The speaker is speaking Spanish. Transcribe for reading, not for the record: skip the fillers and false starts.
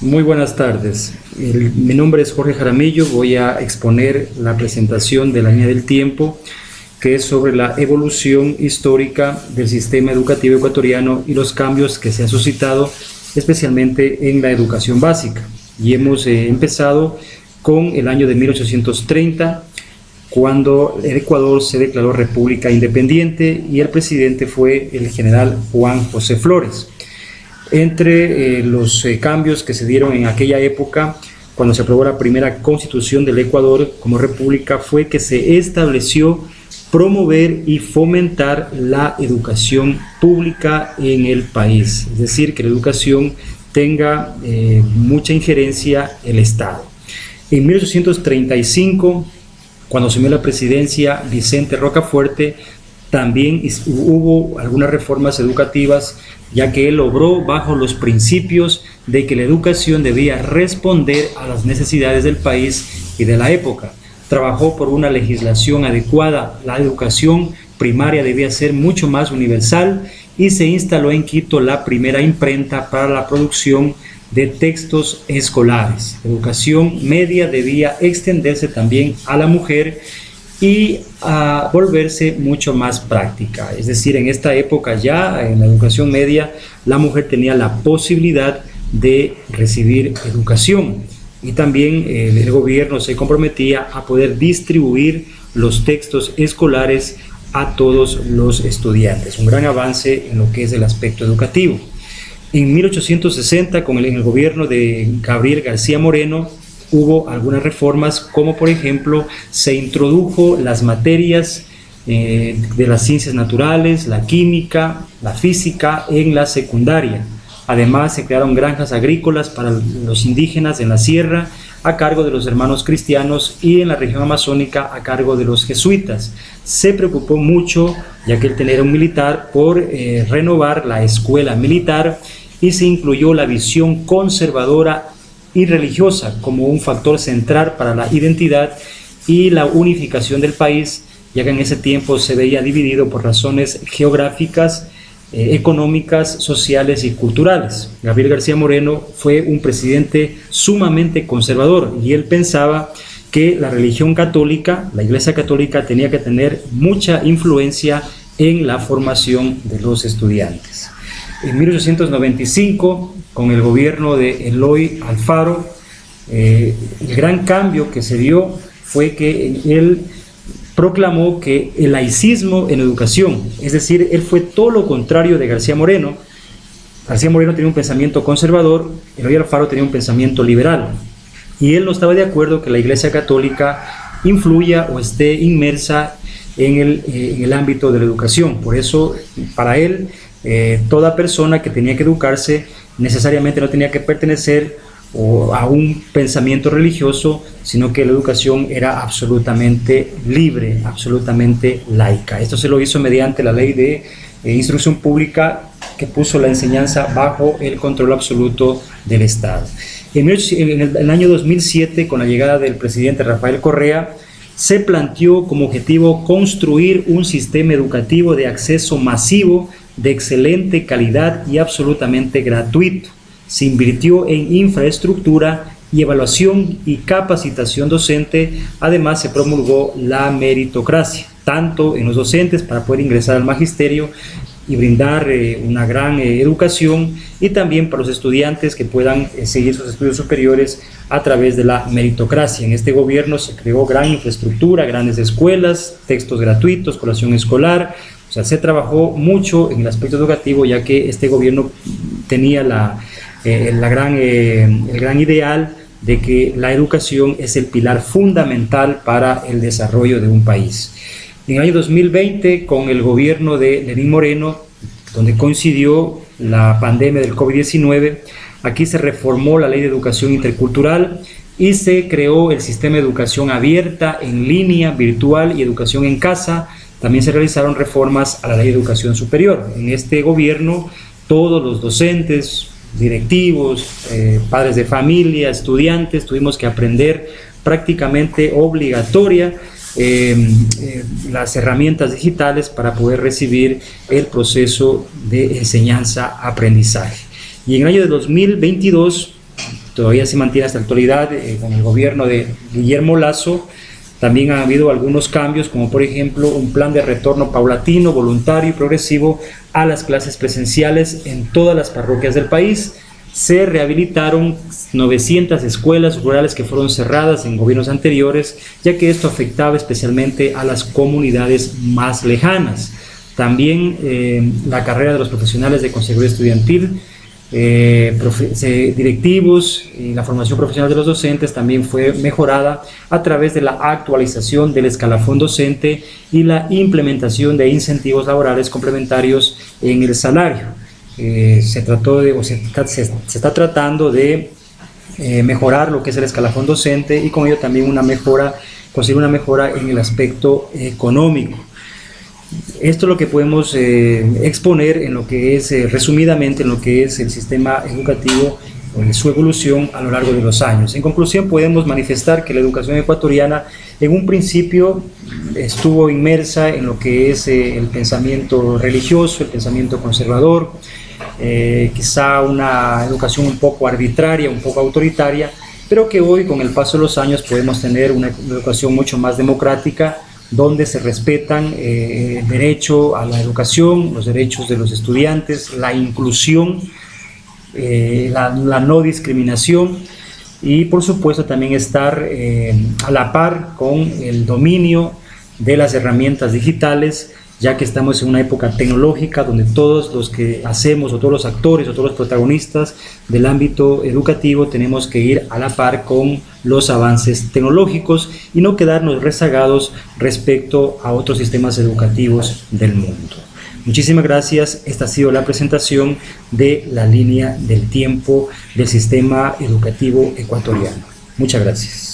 Muy buenas tardes. Mi nombre es Jorge Jaramillo. Voy a exponer la presentación de la línea del tiempo, que es sobre la evolución histórica del sistema educativo ecuatoriano y los cambios que se han suscitado, especialmente en la educación básica. Y hemos empezado con el año de 1830, cuando el Ecuador se declaró república independiente y el presidente fue el general Juan José Flores. Entre los cambios que se dieron en aquella época, cuando se aprobó la primera constitución del Ecuador como república, fue que se estableció promover y fomentar la educación pública en el país, es decir, que la educación tenga mucha injerencia el Estado. En 1835, cuando asumió la presidencia Vicente Rocafuerte, también hubo algunas reformas educativas, ya que él obró bajo los principios de que la educación debía responder a las necesidades del país y de la época. Trabajó por una legislación adecuada, la educación primaria debía ser mucho más universal y se instaló en Quito la primera imprenta para la producción de textos escolares. La educación media debía extenderse también a la mujer y a volverse mucho más práctica. Es decir, en esta época ya, en la educación media, la mujer tenía la posibilidad de recibir educación y también el gobierno se comprometía a poder distribuir los textos escolares a todos los estudiantes. Un gran avance en lo que es el aspecto educativo. En 1860, con el gobierno de Gabriel García Moreno, hubo algunas reformas, como por ejemplo se introdujo las materias de las ciencias naturales, la química, la física en la secundaria. Además se crearon granjas agrícolas para los indígenas en la sierra a cargo de los hermanos cristianos y en la región amazónica a cargo de los jesuitas. Se preocupó mucho, ya que él tenía un militar, por renovar la escuela militar y se incluyó la visión conservadora y religiosa como un factor central para la identidad y la unificación del país, ya que en ese tiempo se veía dividido por razones geográficas, económicas, sociales y culturales. Gabriel García Moreno fue un presidente sumamente conservador y él pensaba que la religión católica, la Iglesia Católica, tenía que tener mucha influencia en la formación de los estudiantes. En 1895, con el gobierno de Eloy Alfaro, el gran cambio que se dio fue que él proclamó que el laicismo en educación, es decir, él fue todo lo contrario de García Moreno. García Moreno tenía un pensamiento conservador, Eloy Alfaro tenía un pensamiento liberal, y él no estaba de acuerdo que la Iglesia Católica influya o esté inmersa en el ámbito de la educación. Por eso, para él, toda persona que tenía que educarse necesariamente no tenía que pertenecer a un pensamiento religioso, sino que la educación era absolutamente libre, absolutamente laica. Esto se lo hizo mediante la ley de instrucción pública, que puso la enseñanza bajo el control absoluto del Estado. En el año 2007, con la llegada del presidente Rafael Correa, se planteó como objetivo construir un sistema educativo de acceso masivo, de excelente calidad y absolutamente gratuito. Se invirtió en infraestructura y evaluación y capacitación docente. Además, se promulgó la meritocracia, tanto en los docentes para poder ingresar al magisterio y brindar una gran educación, y también para los estudiantes que puedan seguir sus estudios superiores a través de la meritocracia. En este gobierno se creó gran infraestructura, grandes escuelas, textos gratuitos, colación escolar. O sea, se trabajó mucho en el aspecto educativo, ya que este gobierno tenía el gran ideal de que la educación es el pilar fundamental para el desarrollo de un país. En el año 2020, con el gobierno de Lenín Moreno, donde coincidió la pandemia del COVID-19, aquí se reformó la Ley de Educación Intercultural y se creó el sistema de educación abierta, en línea, virtual y educación en casa. También se realizaron reformas a la Ley de Educación Superior. En este gobierno, todos los docentes, directivos, padres de familia, estudiantes, tuvimos que aprender prácticamente obligatoria las herramientas digitales para poder recibir el proceso de enseñanza-aprendizaje. Y en el año de 2022 todavía se mantiene hasta la actualidad con el gobierno de Guillermo Lasso. También ha habido algunos cambios, como por ejemplo un plan de retorno paulatino, voluntario y progresivo a las clases presenciales en todas las parroquias del país. Se rehabilitaron 900 escuelas rurales que fueron cerradas en gobiernos anteriores, ya que esto afectaba especialmente a las comunidades más lejanas. También la carrera de los profesionales de consejería estudiantil, directivos y la formación profesional de los docentes también fue mejorada a través de la actualización del escalafón docente y la implementación de incentivos laborales complementarios en el salario. Se está tratando de mejorar lo que es el escalafón docente y con ello también conseguir una mejora en el aspecto económico. Esto es lo que podemos exponer en lo que es, resumidamente, en lo que es el sistema educativo, su evolución a lo largo de los años. En conclusión, podemos manifestar que la educación ecuatoriana en un principio estuvo inmersa en lo que es el pensamiento religioso, el pensamiento conservador, quizá una educación un poco arbitraria, un poco autoritaria, pero que hoy, con el paso de los años, podemos tener una educación mucho más democrática, donde se respetan el derecho a la educación, los derechos de los estudiantes, la inclusión, la no discriminación y por supuesto también estar a la par con el dominio de las herramientas digitales, ya que estamos en una época tecnológica donde todos los que hacemos, o todos los actores, o todos los protagonistas del ámbito educativo tenemos que ir a la par con los avances tecnológicos y no quedarnos rezagados respecto a otros sistemas educativos del mundo. Muchísimas gracias. Esta ha sido la presentación de la línea del tiempo del sistema educativo ecuatoriano. Muchas gracias.